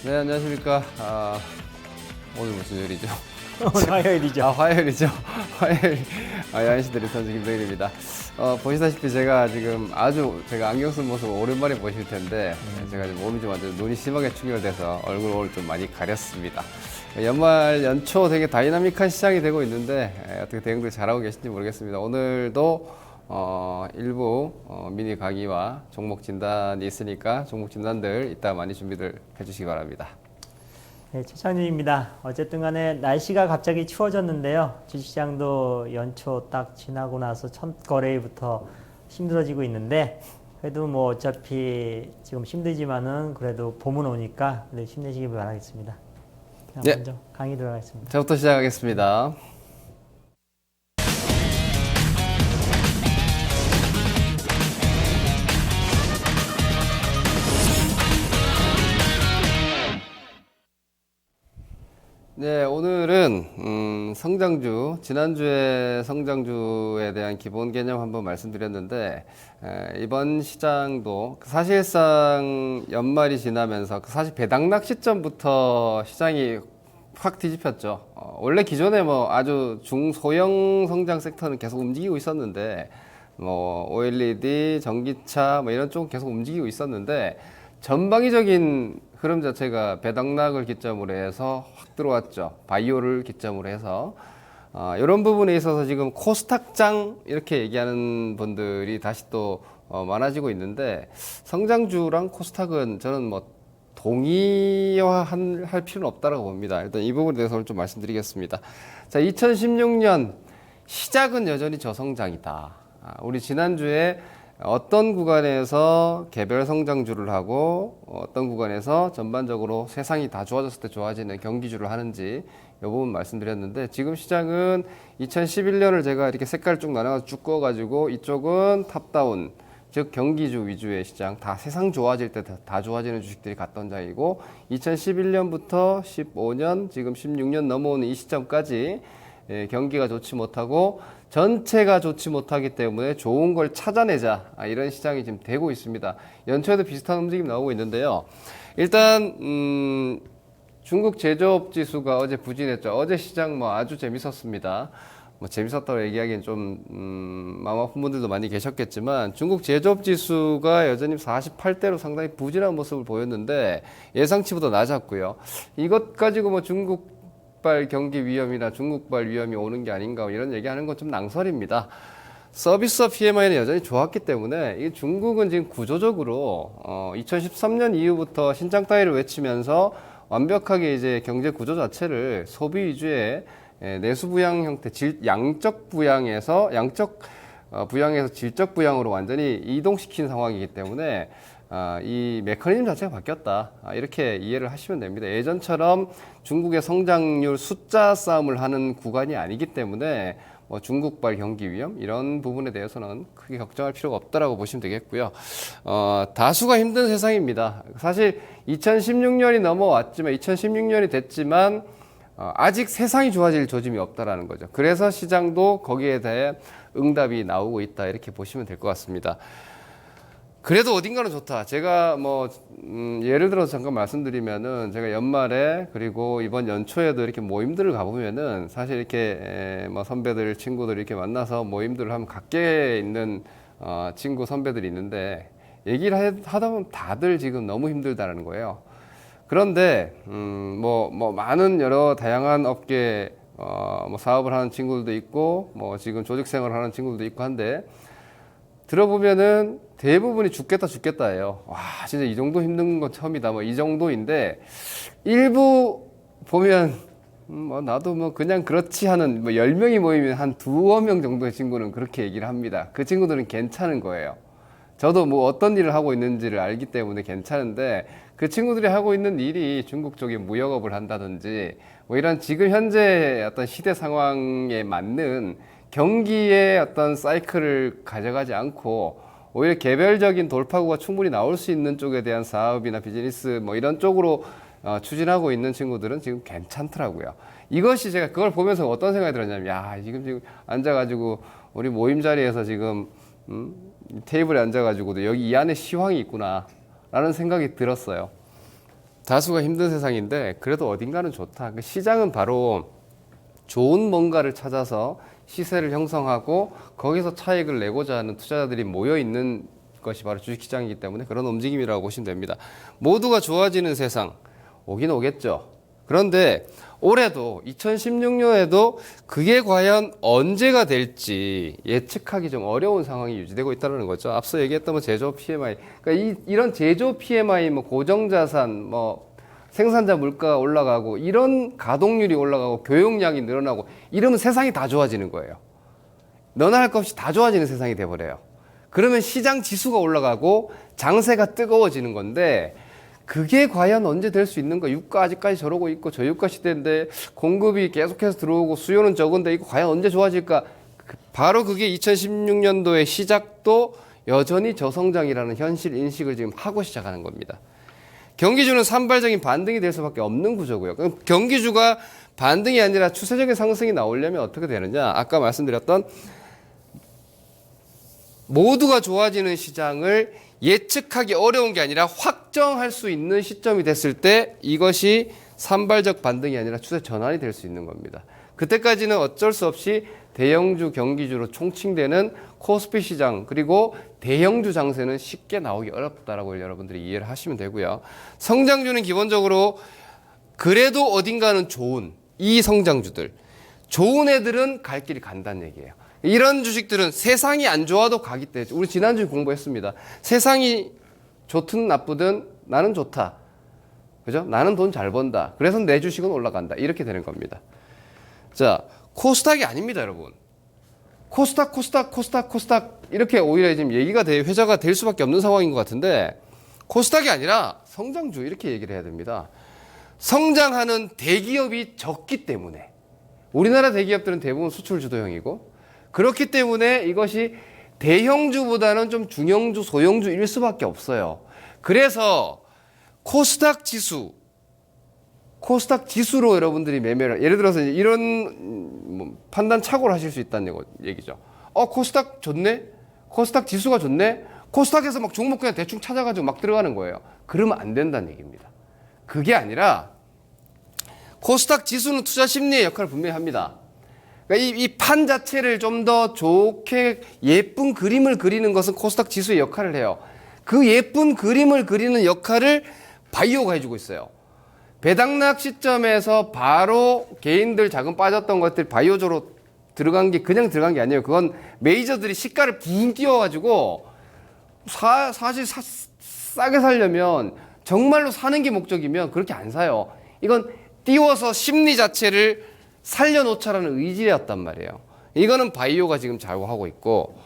네, 안녕하십니까. 오늘 무슨 요일이죠? 오늘 화요일이죠. 화요일이죠. 화요일. 야인시대리 선수 김동일입니다. 보시다시피 제가 지금 제가 안경 쓴 모습 오랜만에 보실 텐데, 제가 지금 몸이 좀 완전 눈이 심하게 충혈돼서 얼굴 오늘 좀 많이 가렸습니다. 연말 연초 되게 다이나믹한 시장이 되고 있는데, 어떻게 대응들 잘하고 계신지 모르겠습니다. 오늘도 일부 미니 강의와 종목 진단이 있으니까 종목 진단들 이따 많이 준비들 해주시기 바랍니다. 네, 최창준입니다. 어쨌든 간에 날씨가 갑자기 추워졌는데요. 주식시장도 연초 딱 지나고 나서 첫 거래일부터 힘들어지고 있는데, 그래도 뭐 어차피 지금 힘들지만은 그래도 봄은 오니까 힘내시길 바라겠습니다. 네. 먼저 강의 들어가겠습니다. 저부터 시작하겠습니다. 네, 오늘은 성장주, 지난주에 성장주에 대한 기본 개념 한번 말씀드렸는데, 이번 시장도 사실상 연말이 지나면서 사실 배당락 시점부터 시장이 확 뒤집혔죠. 원래 기존에 뭐 아주 중소형 성장 섹터는 계속 움직이고 있었는데, 뭐 OLED, 전기차 뭐 이런 쪽은 계속 움직이고 있었는데, 전방위적인 흐름 자체가 배당락을 기점으로 해서 확 들어왔죠. 바이오를 기점으로 해서. 이런 부분에 있어서 지금 코스닥장 이렇게 얘기하는 분들이 다시 또 많아지고 있는데, 성장주랑 코스닥은 저는 뭐 동의할 필요는 없다고 봅니다. 일단 이 부분에 대해서 오늘 좀 말씀드리겠습니다. 자, 2016년 시작은 여전히 저성장이다. 우리 지난주에 어떤 구간에서 개별 성장주를 하고 어떤 구간에서 전반적으로 세상이 다 좋아졌을 때 좋아지는 경기주를 하는지 이 부분 말씀드렸는데, 지금 시장은 2011년을 제가 이렇게 색깔 쭉 나눠서 쭉 그어가지고 이쪽은 탑다운, 즉 경기주 위주의 시장, 다 세상 좋아질 때 다 좋아지는 주식들이 갔던 장이고, 2011년부터 15년 지금 16년 넘어오는 이 시점까지 경기가 좋지 못하고 전체가 좋지 못하기 때문에 좋은 걸 찾아내자, 이런 시장이 지금 되고 있습니다. 연초에도 비슷한 움직임 나오고 있는데요. 일단 중국 제조업 지수가 어제 부진했죠. 어제 시장 뭐 아주 재밌었습니다. 뭐 재밌었다고 얘기하기엔 좀 마음 아픈 분들도 많이 계셨겠지만, 중국 제조업 지수가 여전히 48대로 상당히 부진한 모습을 보였는데 예상치보다 낮았고요. 이것 가지고 뭐 중국발 경기 위험이나 중국발 위험이 오는 게 아닌가 이런 얘기하는 건 좀 낭설입니다. 서비스업 PMI는 여전히 좋았기 때문에, 이 중국은 지금 구조적으로 2013년 이후부터 신장 따위를 외치면서 완벽하게 이제 경제 구조 자체를 소비 위주의 내수 부양 형태, 양적 부양에서 질적 부양으로 완전히 이동시킨 상황이기 때문에 이 메커니즘 자체가 바뀌었다, 이렇게 이해를 하시면 됩니다. 예전처럼 중국의 성장률 숫자 싸움을 하는 구간이 아니기 때문에 뭐 중국발 경기 위험 이런 부분에 대해서는 크게 걱정할 필요가 없다라고 보시면 되겠고요. 다수가 힘든 세상입니다. 사실 2016년이 넘어왔지만 2016년이 됐지만 아직 세상이 좋아질 조짐이 없다라는 거죠. 그래서 시장도 거기에 대해 응답이 나오고 있다, 이렇게 보시면 될 것 같습니다. 그래도 어딘가는 좋다. 제가 뭐 예를 들어서 잠깐 말씀드리면은, 제가 연말에 그리고 이번 연초에도 이렇게 모임들을 가보면은 사실 이렇게 뭐 선배들, 친구들 이렇게 만나서 모임들을 하면 각계에 있는 친구, 선배들이 있는데, 얘기를 하다 보면 다들 지금 너무 힘들다라는 거예요. 그런데 뭐 많은 여러 다양한 업계 뭐 사업을 하는 친구들도 있고, 뭐 지금 조직 생활을 하는 친구들도 있고 한데, 들어보면은 대부분이 죽겠다예요. 와, 진짜 이 정도 힘든 건 처음이다, 뭐 이 정도인데, 일부 보면 뭐 나도 뭐 그냥 그렇지 하는, 뭐 10명이 모이면 한 2~명 정도의 친구는 그렇게 얘기를 합니다. 그 친구들은 괜찮은 거예요. 저도 뭐 어떤 일을 하고 있는지를 알기 때문에 괜찮은데, 그 친구들이 하고 있는 일이 중국 쪽에 무역업을 한다든지 뭐 이런 지금 현재 어떤 시대 상황에 맞는 경기의 어떤 사이클을 가져가지 않고, 오히려 개별적인 돌파구가 충분히 나올 수 있는 쪽에 대한 사업이나 비즈니스 뭐 이런 쪽으로 추진하고 있는 친구들은 지금 괜찮더라고요. 이것이 제가 그걸 보면서 어떤 생각이 들었냐면, 야, 지금 앉아가지고 우리 모임 자리에서 지금 테이블에 앉아가지고도 여기 이 안에 시황이 있구나 라는 생각이 들었어요. 다수가 힘든 세상인데 그래도 어딘가는 좋다. 그 시장은 바로 좋은 뭔가를 찾아서 시세를 형성하고 거기서 차익을 내고자 하는 투자자들이 모여 있는 것이 바로 주식시장이기 때문에 그런 움직임이라고 보시면 됩니다. 모두가 좋아지는 세상 오긴 오겠죠. 그런데 올해도 2016년에도 그게 과연 언제가 될지 예측하기 좀 어려운 상황이 유지되고 있다는 거죠. 앞서 얘기했던 뭐 제조 PMI, 그러니까 이런 제조 PMI, 뭐 고정자산, 뭐 생산자 물가가 올라가고 이런 가동률이 올라가고 교역량이 늘어나고 이러면 세상이 다 좋아지는 거예요. 너나 할 것 없이 다 좋아지는 세상이 돼버려요. 그러면 시장 지수가 올라가고 장세가 뜨거워지는 건데 그게 과연 언제 될 수 있는가? 유가 아직까지 저러고 있고 저유가 시대인데 공급이 계속해서 들어오고 수요는 적은데 이거 과연 언제 좋아질까? 바로 그게 2016년도의 시작도 여전히 저성장이라는 현실 인식을 지금 하고 시작하는 겁니다. 경기주는 산발적인 반등이 될 수밖에 없는 구조고요. 그럼 경기주가 반등이 아니라 추세적인 상승이 나오려면 어떻게 되느냐? 아까 말씀드렸던 모두가 좋아지는 시장을 예측하기 어려운 게 아니라 확정할 수 있는 시점이 됐을 때 이것이 산발적 반등이 아니라 추세 전환이 될 수 있는 겁니다. 그때까지는 어쩔 수 없이 대형주, 경기주로 총칭되는 코스피 시장 그리고 대형주 장세는 쉽게 나오기 어렵다라고 여러분들이 이해를 하시면 되고요. 성장주는 기본적으로 그래도 어딘가는 좋은 이 성장주들, 좋은 애들은 갈 길이 간다는 얘기예요. 이런 주식들은 세상이 안 좋아도 가기 때문에 우리 지난주에 공부했습니다. 세상이 좋든 나쁘든 나는 좋다. 그죠? 나는 돈 잘 번다. 그래서 내 주식은 올라간다. 이렇게 되는 겁니다. 자, 코스닥이 아닙니다, 여러분. 코스닥 이렇게 오히려 지금 얘기가 회자가 될 수밖에 없는 상황인 것 같은데 코스닥이 아니라 성장주 이렇게 얘기를 해야 됩니다. 성장하는 대기업이 적기 때문에 우리나라 대기업들은 대부분 수출 주도형이고 그렇기 때문에 이것이 대형주보다는 좀 중형주, 소형주일 수밖에 없어요. 그래서 코스닥 지수로 여러분들이 매매를, 예를 들어서 이런 판단 착오를 하실 수 있다는 얘기죠. 코스닥 좋네? 코스닥 지수가 좋네? 코스닥에서 막 종목 그냥 대충 찾아가지고 막 들어가는 거예요. 그러면 안 된다는 얘기입니다. 그게 아니라 코스닥 지수는 투자 심리의 역할을 분명히 합니다. 그러니까 이 판 자체를 좀 더 좋게 예쁜 그림을 그리는 것은 코스닥 지수의 역할을 해요. 그 예쁜 그림을 그리는 역할을 바이오가 해주고 있어요. 배당락 시점에서 바로 개인들 자금 빠졌던 것들 바이오조로 들어간 게 그냥 들어간 게 아니에요. 그건 메이저들이 시가를 붕 띄워가지고 사실 싸게 살려면 정말로 사는 게 목적이면 그렇게 안 사요. 이건 띄워서 심리 자체를 살려놓자라는 의지였단 말이에요. 이거는 바이오가 지금 좌우하고 있고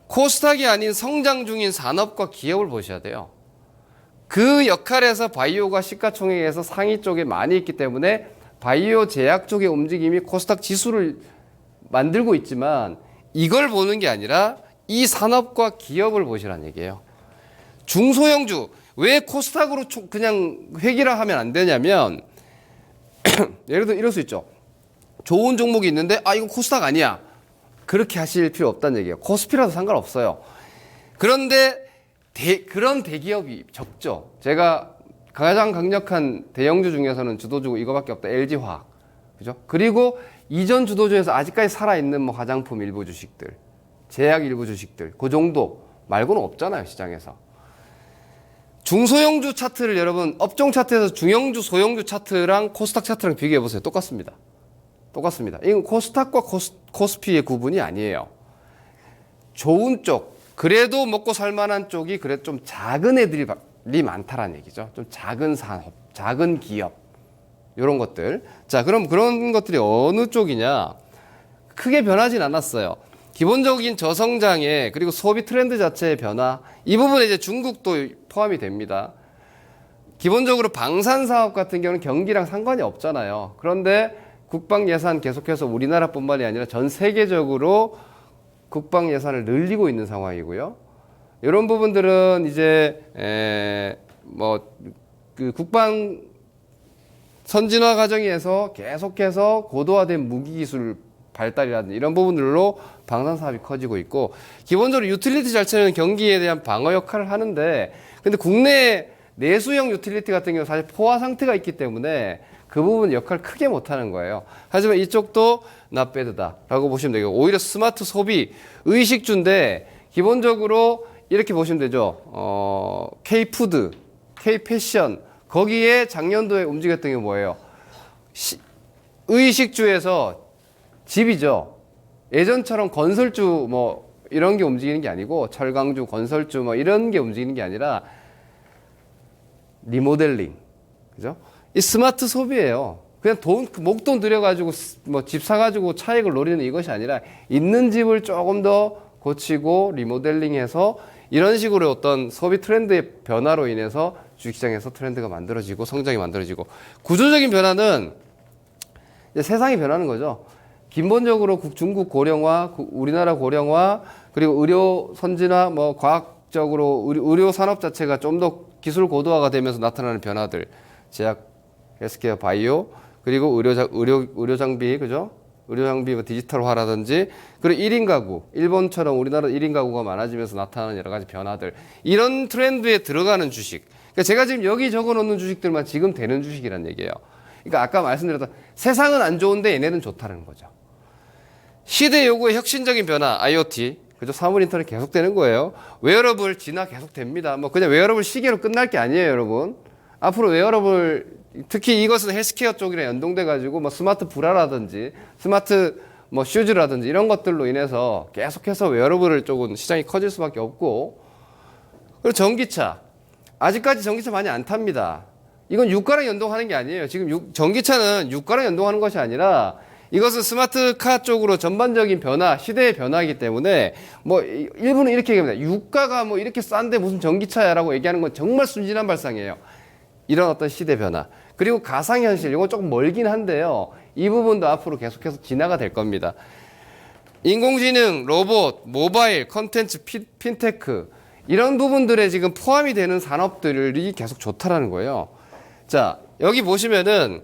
코스닥이 아닌 성장 중인 산업과 기업을 보셔야 돼요. 그 역할에서 바이오가 시가총액에서 상위 쪽에 많이 있기 때문에 바이오 제약 쪽의 움직임이 코스닥 지수를 만들고 있지만 이걸 보는 게 아니라 이 산업과 기업을 보시라는 얘기예요. 중소형주 왜 코스닥으로 그냥 획일화하면 안 되냐면 예를 들어 이럴 수 있죠. 좋은 종목이 있는데 이건 코스닥 아니야. 그렇게 하실 필요 없다는 얘기예요. 코스피라도 상관없어요. 그런데 그런 대기업이 적죠. 제가 가장 강력한 대형주 중에서는 주도주고 이거밖에 없다. LG화학. 그죠? 그리고 이전 주도주에서 아직까지 살아있는 뭐 화장품 일부 주식들, 제약 일부 주식들, 그 정도 말고는 없잖아요, 시장에서. 중소형주 차트를 여러분, 업종 차트에서 중형주, 소형주 차트랑 코스닥 차트랑 비교해보세요. 똑같습니다. 이건 코스닥과 코스피의 구분이 아니에요. 좋은 쪽, 그래도 먹고 살만한 쪽이 그래도 좀 작은 애들이 많다라는 얘기죠. 좀 작은 산업, 작은 기업, 이런 것들. 자, 그럼 그런 것들이 어느 쪽이냐? 크게 변하진 않았어요. 기본적인 저성장에 그리고 소비 트렌드 자체의 변화, 이 부분에 이제 중국도 포함이 됩니다. 기본적으로 방산 사업 같은 경우는 경기랑 상관이 없잖아요. 그런데 국방 예산 계속해서 우리나라뿐만이 아니라 전 세계적으로 국방 예산을 늘리고 있는 상황이고요. 이런 부분들은 이제 그 국방 선진화 과정에서 계속해서 고도화된 무기 기술 발달이라든지 이런 부분들로 방산 사업이 커지고 있고 기본적으로 유틸리티 자체는 경기에 대한 방어 역할을 하는데 근데 국내 내수형 유틸리티 같은 경우 사실 포화 상태가 있기 때문에 그 부분 역할 크게 못하는 거예요. 하지만 이쪽도 낫배드다라고 보시면 되고 오히려 스마트 소비 의식주인데 기본적으로 이렇게 보시면 되죠. K푸드, K패션 거기에 작년도에 움직였던 게 뭐예요? 의식주에서 집이죠. 예전처럼 건설주 뭐 이런 게 움직이는 게 아니고 철강주, 건설주 뭐 이런 게 움직이는 게 아니라 리모델링, 그죠? 이 스마트 소비예요. 그냥 목돈 들여가지고 뭐 집 사가지고 차익을 노리는 이것이 아니라 있는 집을 조금 더 고치고 리모델링해서 이런 식으로 어떤 소비 트렌드의 변화로 인해서 주식시장에서 트렌드가 만들어지고 성장이 만들어지고 구조적인 변화는 이제 세상이 변하는 거죠. 기본적으로 중국 고령화, 우리나라 고령화, 그리고 의료 선진화, 뭐 과학적으로 의료 산업 자체가 좀 더 기술 고도화가 되면서 나타나는 변화들, 제약, 헬스케어, 바이오, 그리고 의료 장비, 그죠? 의료 장비 뭐 디지털화라든지, 그리고 1인 가구, 일본처럼 우리나라 1인 가구가 많아지면서 나타나는 여러 가지 변화들, 이런 트렌드에 들어가는 주식. 그러니까 제가 지금 여기 적어 놓는 주식들만 지금 되는 주식이란 얘기예요. 그러니까 아까 말씀드렸던 세상은 안 좋은데 얘네는 좋다는 거죠. 시대 요구의 혁신적인 변화, IoT, 그죠? 사물 인터넷 계속되는 거예요. 웨어러블 진화 계속됩니다. 뭐 그냥 웨어러블 시계로 끝날 게 아니에요, 여러분. 앞으로 웨어러블, 특히 이것은 헬스케어 쪽이랑 연동돼 가지고 뭐 스마트 브라라든지 스마트 뭐 슈즈라든지 이런 것들로 인해서 계속해서 웨어러블 쪽은 시장이 커질 수밖에 없고, 그리고 전기차. 아직까지 전기차 많이 안 탑니다. 이건 유가랑 연동하는 게 아니에요. 지금 전기차는 유가랑 연동하는 것이 아니라 이것은 스마트카 쪽으로 전반적인 변화, 시대의 변화이기 때문에 뭐 일부는 이렇게 얘기합니다. 유가가 뭐 이렇게 싼데 무슨 전기차야라고 얘기하는 건 정말 순진한 발상이에요. 이런 어떤 시대 변화. 그리고 가상현실, 이건 조금 멀긴 한데요. 이 부분도 앞으로 계속해서 진화가 될 겁니다. 인공지능, 로봇, 모바일, 컨텐츠, 핀테크 이런 부분들에 지금 포함이 되는 산업들이 계속 좋다라는 거예요. 자, 여기 보시면은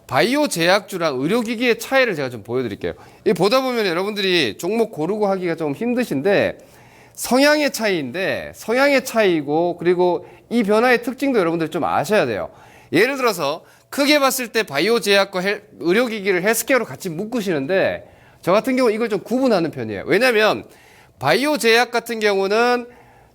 바이오 제약주랑 의료기기의 차이를 제가 좀 보여드릴게요. 이 보다 보면 여러분들이 종목 고르고 하기가 좀 힘드신데 성향의 차이인데 성향의 차이고 그리고 이 변화의 특징도 여러분들이 좀 아셔야 돼요. 예를 들어서 크게 봤을 때 바이오 제약과 의료기기를 헬스케어로 같이 묶으시는데 저 같은 경우 이걸 좀 구분하는 편이에요. 왜냐하면 바이오 제약 같은 경우는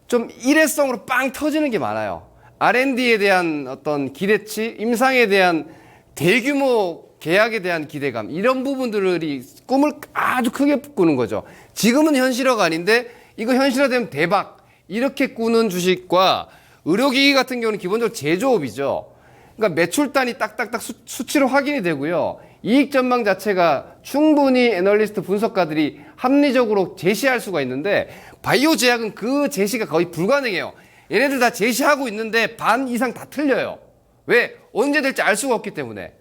좀 일회성으로 빵 터지는 게 많아요. R&D에 대한 어떤 기대치, 임상에 대한 대규모 계약에 대한 기대감, 이런 부분들이 꿈을 아주 크게 꾸는 거죠. 지금은 현실화가 아닌데 이거 현실화되면 대박, 이렇게 꾸는 주식과 의료기기 같은 경우는 기본적으로 제조업이죠. 그러니까 매출단이 딱딱딱 수치로 확인이 되고요. 이익 전망 자체가 충분히 애널리스트 분석가들이 합리적으로 제시할 수가 있는데 바이오 제약은 그 제시가 거의 불가능해요. 얘네들 다 제시하고 있는데 반 이상 다 틀려요. 왜? 언제 될지 알 수가 없기 때문에.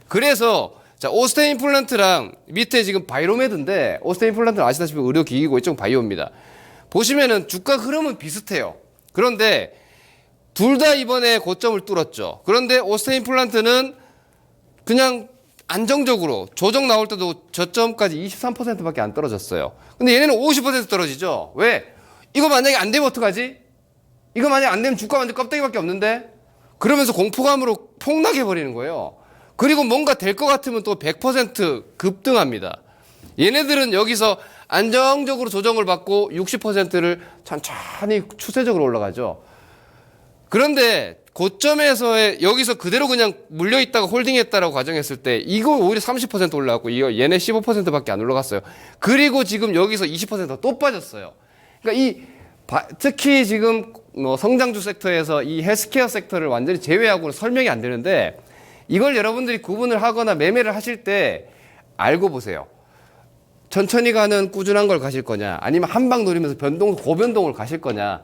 그래서 자, 오스테 임플란트랑 밑에 지금 바이로메드인데 오스테 임플란트는 아시다시피 의료기기고 이쪽은 바이오입니다. 보시면은 주가 흐름은 비슷해요. 그런데 둘 다 이번에 고점을 뚫었죠. 그런데 오스테 임플란트는 그냥 안정적으로 조정 나올 때도 저점까지 23%밖에 안 떨어졌어요. 근데 얘네는 50% 떨어지죠. 왜? 이거 만약에 안 되면 어떡하지? 이거 만약에 안 되면 주가 완전 껍데기밖에 없는데? 그러면서 공포감으로 폭락해 버리는 거예요. 그리고 뭔가 될 것 같으면 또 100% 급등합니다. 얘네들은 여기서 안정적으로 조정을 받고 60%를 천천히 추세적으로 올라가죠. 그런데 고점에서의 여기서 그대로 그냥 물려있다가 홀딩했다라고 가정했을 때 이거 오히려 30% 올라갔고 이거 얘네 15%밖에 안 올라갔어요. 그리고 지금 여기서 20%가 또 빠졌어요. 그러니까 특히 지금 뭐 성장주 섹터에서 이 헬스케어 섹터를 완전히 제외하고는 설명이 안 되는데 이걸 여러분들이 구분을 하거나 매매를 하실 때 알고 보세요. 천천히 가는 꾸준한 걸 가실 거냐, 아니면 한 방 노리면서 고변동을 가실 거냐.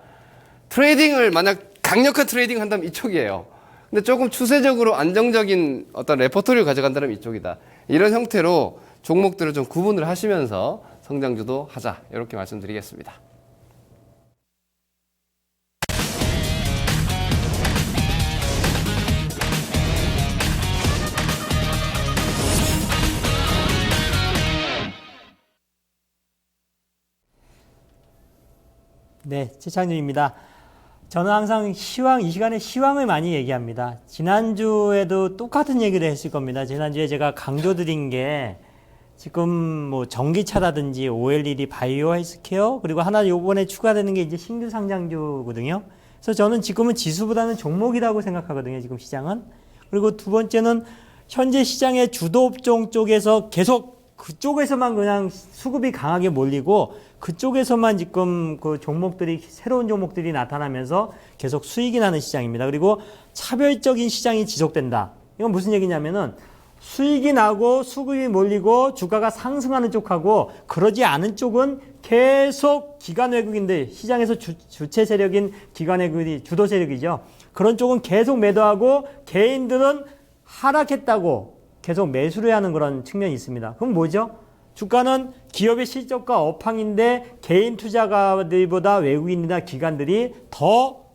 트레이딩을 만약 강력한 트레이딩 한다면 이쪽이에요. 근데 조금 추세적으로 안정적인 어떤 레퍼토리를 가져간다면 이쪽이다. 이런 형태로 종목들을 좀 구분을 하시면서 성장주도 하자, 이렇게 말씀드리겠습니다. 네, 최창준입니다. 저는 항상 시황, 이 시간에 시황을 많이 얘기합니다. 지난주에도 똑같은 얘기를 했을 겁니다. 지난주에 제가 강조드린 게 지금 뭐 전기차라든지 OLED 바이오 헬스케어 그리고 하나 요번에 추가되는 게 이제 신규 상장주거든요. 그래서 저는 지금은 지수보다는 종목이라고 생각하거든요. 지금 시장은. 그리고 두 번째는 현재 시장의 주도 업종 쪽에서 계속 그쪽에서만 그냥 수급이 강하게 몰리고 그쪽에서만 지금 그 종목들이 새로운 종목들이 나타나면서 계속 수익이 나는 시장입니다. 그리고 차별적인 시장이 지속된다. 이건 무슨 얘기냐면은 수익이 나고 수급이 몰리고 주가가 상승하는 쪽하고 그러지 않은 쪽은 계속 기관 외국인들 시장에서 주체 세력인 기관 외국인이 주도 세력이죠. 그런 쪽은 계속 매도하고 개인들은 하락했다고 계속 매수를 하는 그런 측면이 있습니다. 그럼 뭐죠? 주가는 기업의 실적과 업황인데 개인 투자가들보다 외국인이나 기관들이 더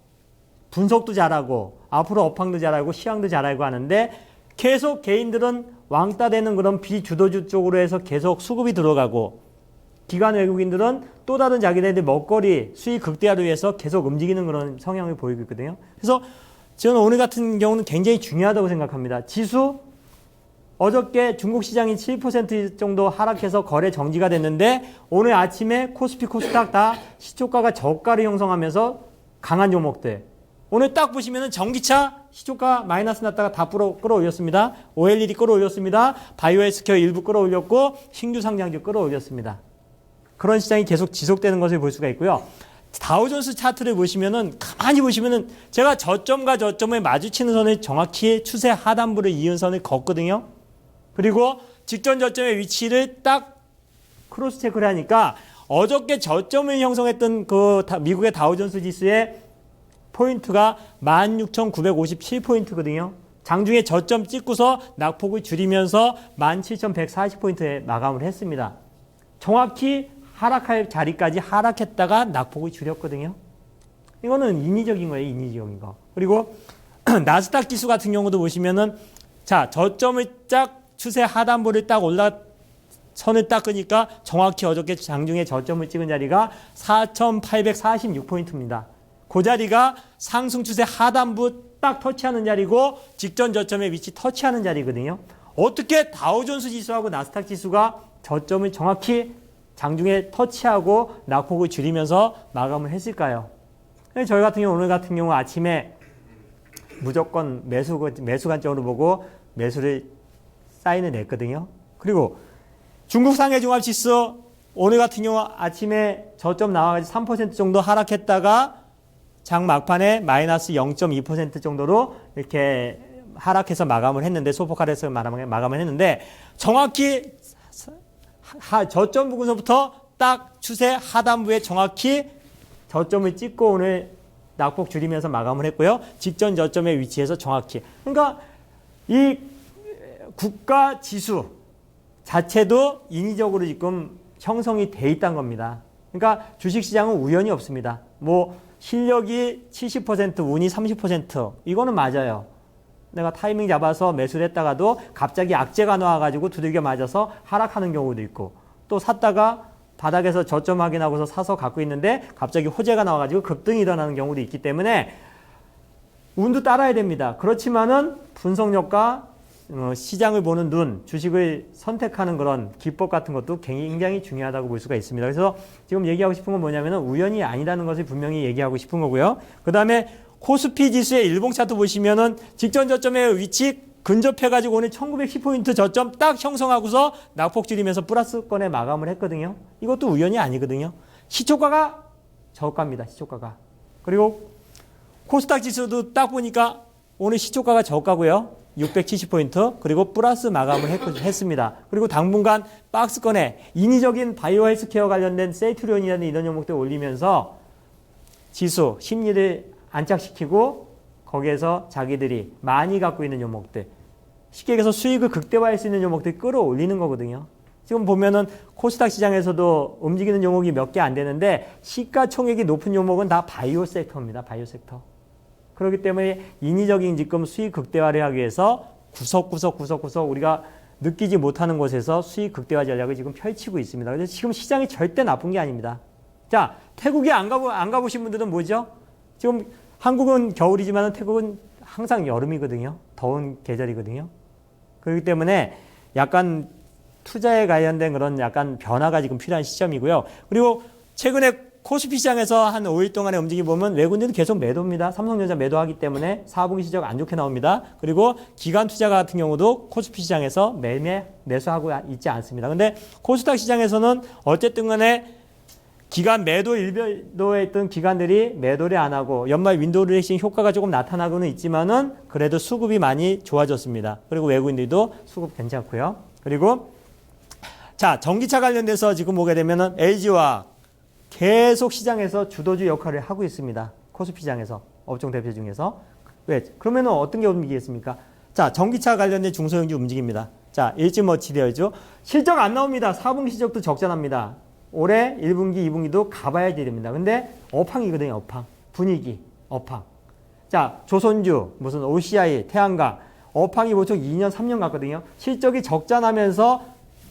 분석도 잘하고 앞으로 업황도 잘하고 시황도 잘하고 하는데 계속 개인들은 왕따 되는 그런 비주도주 쪽으로 해서 계속 수급이 들어가고 기관 외국인들은 또 다른 자기네들 먹거리 수익 극대화를 위해서 계속 움직이는 그런 성향을 보이고 있거든요. 그래서 저는 오늘 같은 경우는 굉장히 중요하다고 생각합니다. 지수 어저께 중국 시장이 7% 정도 하락해서 거래 정지가 됐는데 오늘 아침에 코스피 코스닥 다 시초가가 저가를 형성하면서 강한 종목들 오늘 딱 보시면은 전기차 시초가 마이너스 났다가 다 끌어올렸습니다. OLED 끌어올렸습니다. 바이오 헬스케어 일부 끌어올렸고 신규 상장주 끌어올렸습니다. 그런 시장이 계속 지속되는 것을 볼 수가 있고요. 다우존스 차트를 보시면은 가만히 보시면은 제가 저점과 저점을 마주치는 선을 정확히 추세 하단부를 이은 선을 걷거든요. 그리고 직전 저점의 위치를 딱 크로스 체크를 하니까 어저께 저점을 형성했던 그 미국의 다우존스 지수의 포인트가 16,957포인트거든요. 장중에 저점 찍고서 낙폭을 줄이면서 17,140포인트에 마감을 했습니다. 정확히 하락할 자리까지 하락했다가 낙폭을 줄였거든요. 이거는 인위적인 거예요, 인위적인 거. 그리고 나스닥 지수 같은 경우도 보시면은 자, 저점을 쫙 추세 하단부를 딱 선을 딱 끄니까 정확히 어저께 장중에 저점을 찍은 자리가 4,846포인트입니다. 그 자리가 상승 추세 하단부 딱 터치하는 자리고 직전 저점의 위치 터치하는 자리거든요. 어떻게 다우존스 지수하고 나스닥 지수가 저점을 정확히 장중에 터치하고 낙폭을 줄이면서 마감을 했을까요? 저희 같은 경우 오늘 같은 경우 아침에 무조건 매수 관점으로 보고 매수를 사인을 냈거든요. 그리고 중국 상해 종합 지수 오늘 같은 경우 아침에 저점 나와가지고 3% 정도 하락했다가 장 막판에 마이너스 0.2% 정도로 이렇게 하락해서 마감을 했는데 소폭하락해서 마감을 했는데 정확히 저점 부근서부터 딱 추세 하단부에 정확히 저점을 찍고 오늘 낙폭 줄이면서 마감을 했고요. 직전 저점의 위치에서 정확히. 그러니까 이 국가 지수 자체도 인위적으로 지금 형성이 돼 있다는 겁니다. 그러니까 주식시장은 우연이 없습니다. 뭐 실력이 70%, 운이 30% 이거는 맞아요. 내가 타이밍 잡아서 매수를 했다가도 갑자기 악재가 나와가지고 두들겨 맞아서 하락하는 경우도 있고 또 샀다가 바닥에서 저점 확인하고서 사서 갖고 있는데 갑자기 호재가 나와가지고 급등이 일어나는 경우도 있기 때문에 운도 따라야 됩니다. 그렇지만은 분석력과 시장을 보는 눈, 주식을 선택하는 그런 기법 같은 것도 굉장히 중요하다고 볼 수가 있습니다. 그래서 지금 얘기하고 싶은 건 뭐냐면은 우연이 아니라는 것을 분명히 얘기하고 싶은 거고요. 그 다음에 코스피 지수의 일봉 차트 보시면은 직전 저점의 위치 근접해가지고 오늘 1910포인트 저점 딱 형성하고서 낙폭 줄이면서 플러스권에 마감을 했거든요. 이것도 우연이 아니거든요. 시초가가 저가입니다. 시초가가. 그리고 코스닥 지수도 딱 보니까 오늘 시초가가 저가고요. 670포인트 그리고 플러스 마감을 했습니다. 그리고 당분간 박스권에 인위적인 바이오 헬스케어 관련된 세이트리온이라는 이런 종목들 올리면서 지수 심리를 안착시키고 거기에서 자기들이 많이 갖고 있는 종목들 쉽게 얘기해서 수익을 극대화할 수 있는 종목들 끌어올리는 거거든요. 지금 보면은 코스닥 시장에서도 움직이는 종목이 몇 개 안 되는데 시가총액이 높은 종목은 다 바이오 섹터입니다. 바이오 섹터. 그렇기 때문에 인위적인 지금 수익 극대화를 하기 위해서 구석구석 우리가 느끼지 못하는 곳에서 수익 극대화 전략을 지금 펼치고 있습니다. 그래서 지금 시장이 절대 나쁜 게 아닙니다. 자, 태국에 안 가보신 분들은 뭐죠? 지금 한국은 겨울이지만 태국은 항상 여름이거든요. 더운 계절이거든요. 그렇기 때문에 약간 투자에 관련된 그런 약간 변화가 지금 필요한 시점이고요. 그리고 최근에 코스피 시장에서 한 5일 동안의 움직임 보면 외국인들은 계속 매도입니다. 삼성전자 매도하기 때문에 4분기 실적 안 좋게 나옵니다. 그리고 기관 투자가 같은 경우도 코스피 시장에서 매수하고 있지 않습니다. 근데 코스닥 시장에서는 어쨌든 간에 기관 매도 일별도에 있던 기관들이 매도를 안 하고 연말 윈도우 리액션 효과가 조금 나타나고는 있지만은 그래도 수급이 많이 좋아졌습니다. 그리고 외국인들도 수급 괜찮고요. 그리고 자, 전기차 관련돼서 지금 보게 되면은 LG와 계속 시장에서 주도주 역할을 하고 있습니다. 코스피 시장에서 업종 대표 중에서. 왜? 그러면은 어떤 게 움직이겠습니까? 자, 전기차 관련된 중소형주 움직입니다. 자, 일지머티리얼주 실적 안 나옵니다. 4분기 실적도 적자납니다. 올해 1분기, 2분기도 가봐야 됩니다. 근데 업황이거든요. 업황. 분위기. 업황. 자, 조선주, 무슨 OCI, 태양광. 업황이 보통 2년, 3년 갔거든요. 실적이 적자 나면서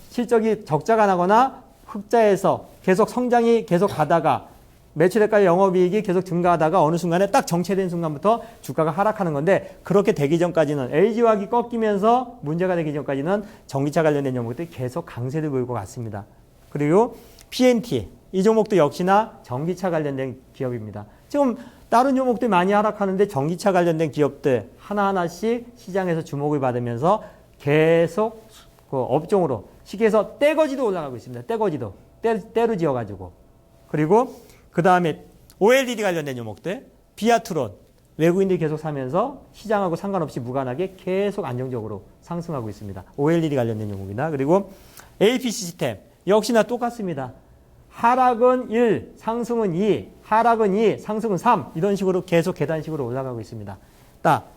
실적이 적자가 나거나 흑자에서 계속 성장이 계속 가다가 매출액과 영업이익이 계속 증가하다가 어느 순간에 딱 정체된 순간부터 주가가 하락하는 건데 그렇게 되기 전까지는 LG화학이 꺾이면서 문제가 되기 전까지는 전기차 관련된 종목들이 계속 강세를 보일 것 같습니다. 그리고 PNT 이 종목도 역시나 전기차 관련된 기업입니다. 지금 다른 종목들이 많이 하락하는데 전기차 관련된 기업들 하나하나씩 시장에서 주목을 받으면서 계속 그 업종으로 쉽게 해서 떼거지도 올라가고 있습니다. 떼거지도. 때로 지어가지고. 그리고 그 다음에 OLED 관련된 종목들 비아트론 외국인들이 계속 사면서 시장하고 상관없이 무관하게 계속 안정적으로 상승하고 있습니다. OLED 관련된 종목이다. 그리고 AP 시스템 역시나 똑같습니다. 하락은 1, 상승은 2, 하락은 2, 상승은 3 이런 식으로 계속 계단식으로 올라가고 있습니다.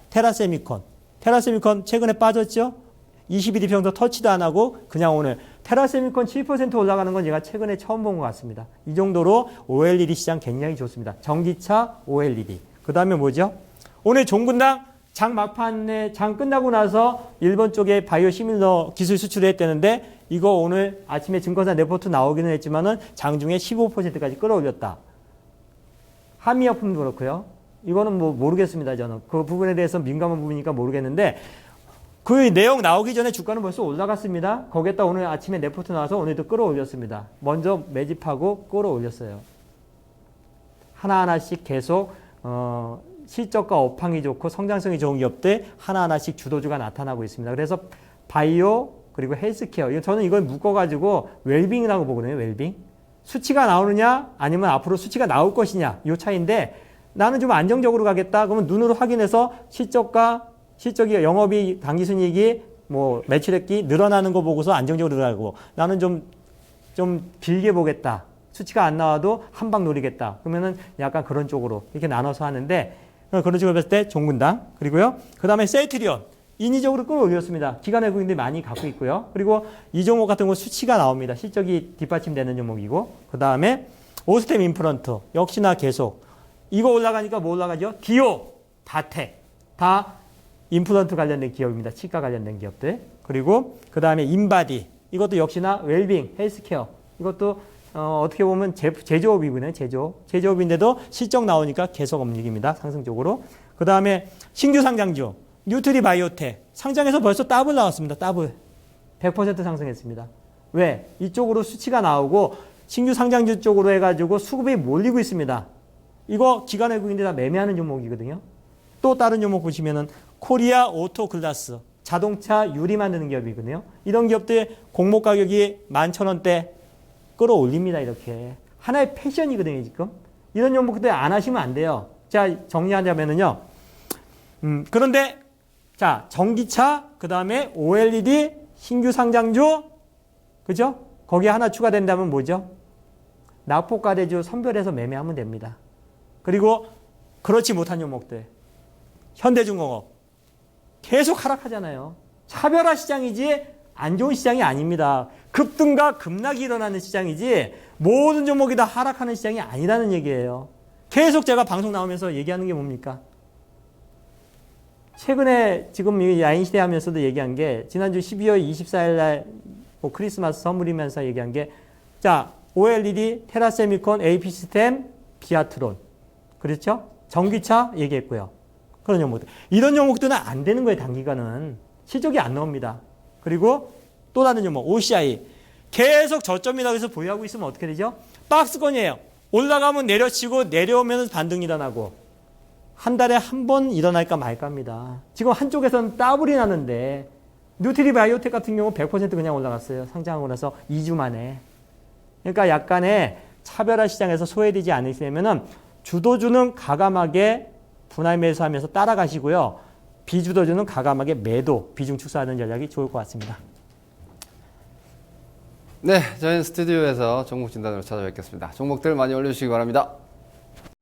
테라세미콘 최근에 빠졌죠? 21일 평도 터치도 안 하고 그냥 오늘 테라세미콘 7% 올라가는 건 제가 최근에 처음 본 것 같습니다. 이 정도로 OLED 시장 굉장히 좋습니다. 전기차 OLED. 그 다음에 뭐죠? 오늘 종분당 장 막판에 장 끝나고 나서 일본 쪽에 바이오 시밀러 기술 수출을 했다는데 이거 오늘 아침에 증권사 레포트 나오기는 했지만은 장중에 15%까지 끌어올렸다. 한미약품도 그렇고요. 이거는 뭐 모르겠습니다. 저는 그 부분에 대해서 민감한 부분이니까 모르겠는데 그 내용 나오기 전에 주가는 벌써 올라갔습니다. 거기에다 오늘 아침에 레포트 나와서 오늘도 끌어올렸습니다. 먼저 매집하고 끌어올렸어요. 하나하나씩 계속 실적과 업황이 좋고 성장성이 좋은 기업들 하나하나씩 주도주가 나타나고 있습니다. 그래서 바이오 그리고 헬스케어 저는 이걸 묶어가지고 웰빙이라고 보거든요. 웰빙. 수치가 나오느냐 아니면 앞으로 수치가 나올 것이냐 이 차이인데 나는 좀 안정적으로 가겠다. 그러면 눈으로 확인해서 실적이 영업이 당기순이익이 뭐 매출액이 늘어나는 거 보고서 안정적으로 들어가고 나는 좀 길게 보겠다. 수치가 안 나와도 한 방 노리겠다. 그러면은 약간 그런 쪽으로 이렇게 나눠서 하는데 그런 식으로 봤을 때 종군당 그리고요. 그다음에 셀트리온 인위적으로 끌어올렸습니다. 기관 외국인들이 많이 갖고 있고요. 그리고 이 종목 같은 거 수치가 나옵니다. 실적이 뒷받침되는 종목이고 그다음에 오스템 임플란트 역시나 계속 이거 올라가니까 뭐 올라가죠? 디오, 다텍 다 임플란트 관련된 기업입니다. 치과 관련된 기업들. 그리고 그 다음에 인바디. 이것도 역시나 웰빙, 헬스케어. 이것도 어떻게 보면 제조업이군요. 제조업인데도 실적 나오니까 계속 움직입니다. 상승 쪽으로. 그 다음에 신규 상장주. 뉴트리 바이오텍. 상장에서 벌써 더블 나왔습니다. 더블. 100% 상승했습니다. 왜? 이쪽으로 수치가 나오고 신규 상장주 쪽으로 해가지고 수급이 몰리고 있습니다. 이거 기관 외국인들 다 매매하는 종목이거든요. 또 다른 종목 보시면은 코리아 오토 글라스 자동차 유리 만드는 기업이거든요. 이런 기업들 공모 가격이 11,000원대 끌어올립니다. 이렇게 하나의 패션이거든요. 지금 이런 종목들 안 하시면 안 돼요. 자 정리하자면은요. 그런데 자 전기차 그 다음에 OLED 신규 상장주 그죠? 거기에 하나 추가된다면 뭐죠? 낙폭과대주 선별해서 매매하면 됩니다. 그리고 그렇지 못한 종목들 현대중공업 계속 하락하잖아요. 차별화 시장이지 안 좋은 시장이 아닙니다. 급등과 급락이 일어나는 시장이지 모든 종목이 다 하락하는 시장이 아니라는 얘기예요. 계속 제가 방송 나오면서 얘기하는 게 뭡니까? 최근에 지금 이 야인시대 하면서도 얘기한 게 지난주 12월 24일 날 뭐 크리스마스 선물이면서 얘기한 게 자 OLED, 테라세미콘, AP 시스템, 비아트론 그렇죠? 전기차 얘기했고요. 그런 종목들. 이런 종목들은 안 되는 거예요, 단기간은. 실적이 안 나옵니다. 그리고 또 다른 종목, OCI. 계속 저점이라고 해서 보유하고 있으면 어떻게 되죠? 박스권이에요. 올라가면 내려치고 내려오면 반등 일어나고 한 달에 한 번 일어날까 말까입니다. 지금 한쪽에서는 더블이 나는데 뉴트리 바이오텍 같은 경우 100% 그냥 올라갔어요. 상장하고 나서 2주 만에. 그러니까 약간의 차별화 시장에서 소외되지 않으시려면 주도주는 가감하게 분할 매수하면서 따라가시고요. 비주도주는 가감하게 매도, 비중 축소하는 전략이 좋을 것 같습니다. 네, 저희는 스튜디오에서 종목 진단으로 찾아뵙겠습니다. 종목들 많이 올려주시기 바랍니다.